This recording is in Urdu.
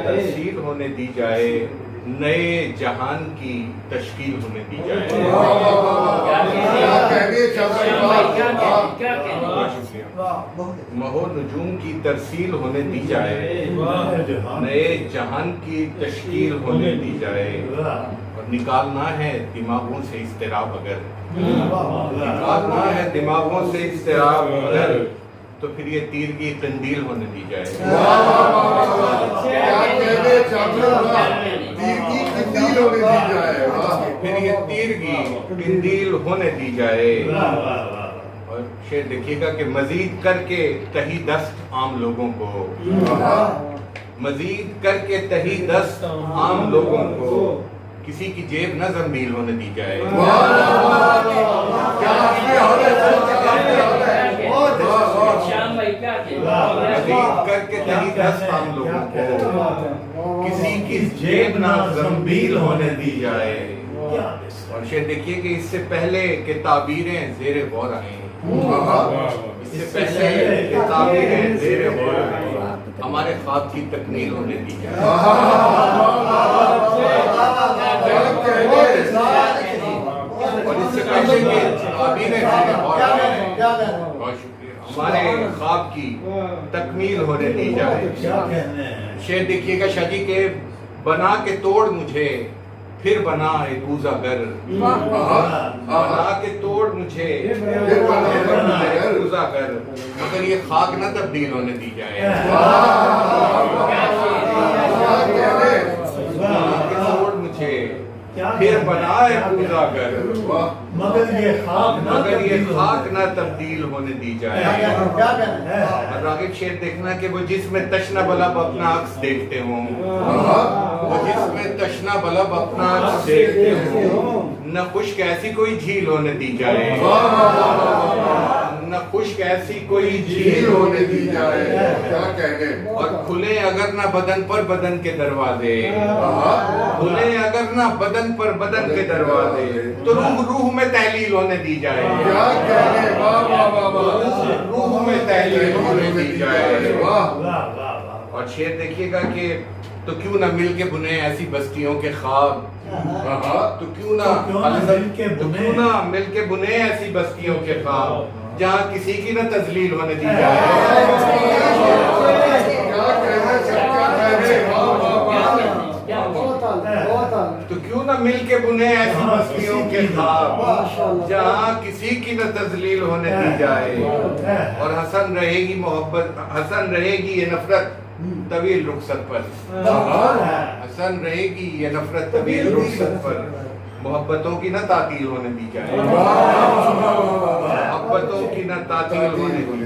ترسیل ہونے دی جائے، نئے جہان کی تشکیل ہونے دی جائے۔ مہو نجوم کی ترسیل ہونے دی جائے، نئے جہان کی تشکیل ہونے دی جائے، اور نکالنا ہے دماغوں سے اضطراب اگر، نکالنا ہے دماغوں سے اضطراب اگر، تو پھر یہ تیر کی قندیل ہونے دی جائے۔ پھر یہ تیر کی قندیل ہونے دی جائے۔ اور شعر دیکھیے گا کہ مزید کر کے تہی دست عام لوگوں کو، مزید کر کے تہی دست عام لوگوں کو، کسی کی جیب نہ زنبیل ہونے دی جائے۔ مزید کر کے تہی دست عام لوگوں کو، کسی کی جیب نہ زنبیل ہونے دی جائے۔ اور شعر دیکھیے کہ اس سے پہلے کہ تعبیریں زیر غور آئیں، اس سے پہلے کہ تعبیریں زیر غور آئیں، ہمارے خواب کی تکمیل ہونے دی جائے۔ اور اس سے پہلے کہ تعبیریں زیر غور آئیں، بہت شکریہ، ہمارے خواب کی تکمیل ہونے دی جائے۔ شعر دیکھیے گا شاہ جی کہ بنا کے توڑ مجھے پھر بنا ایک کوزہ گر، بنا کے توڑ مجھے پھر بنا ایک کوزہ گر، مگر یہ خاک نہ تبدیل ہونے دی جائے۔ بنا کے توڑ مجھے پھر بنا ایک کوزہ گر، مگر یہ خاک نہ تبدیل ہونے دی جائے۔ اور راغب شعر دیکھنا کہ وہ جس میں تشنہ بلب اپنا عکس دیکھتے ہوں، وہ جس میں تشنہ بلب اپنا عکس دیکھتے ہوں، نہ خشک ایسی کوئی جھیل ہونے دی جائے، نہ خشک ایسی کوئی جھیل ہونے دی جائے۔ اور کھلے اگر نہ بدن پر بدن کے دروازے، کھلے اگر نہ بدن پر بدن کے دروازے، تو روح میں تحلیل ہونے دی جائے، روح میں تحلیل ہونے دی جائے۔ اور شعر دیکھیے گا کہ تو کیوں نہ مل کے بنے ایسی بستیوں کے خواب، تو کیوں نہ مل کے بنے ایسی بستیوں کے خواب، جہاں کسی کی نہ تذلیل ہونے دی جائے۔ تو کیوں نہ مل کے بنے ایسی بستیوں کے خواب، جہاں کسی کی نہ تذلیل ہونے دی جائے۔ اور حسن رہے گی محبت، حسن رہے گی یہ نفرت طویل رخصت پر، حسن رہے گی یہ نفرت طویل رخصت پر، محبتوں کی نہ تعطیل ہونے دی جائے، محبتوں کی نہ تعطیل ہونے دی